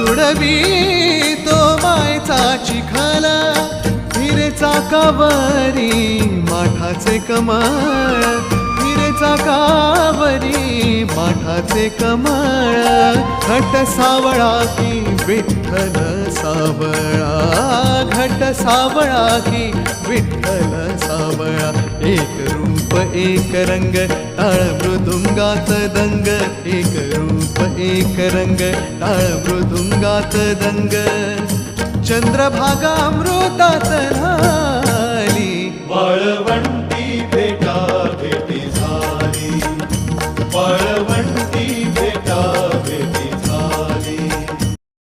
तुडवी तो मायचा चिखला, हिरे चाकावरी माठाचे कमळ, हिरे चाकावरी माठाचे कमळ, घट सावळा की विठ्ठल सावळा, घट सावळा की विठ्ठल सावळा, एक रूप एक रंग टाळ मृदुंगात दंग, एक रूप एक रंग टाळ मृदुंगात दंग, चंद्रभागा अमृतात न्हाली, वाळवण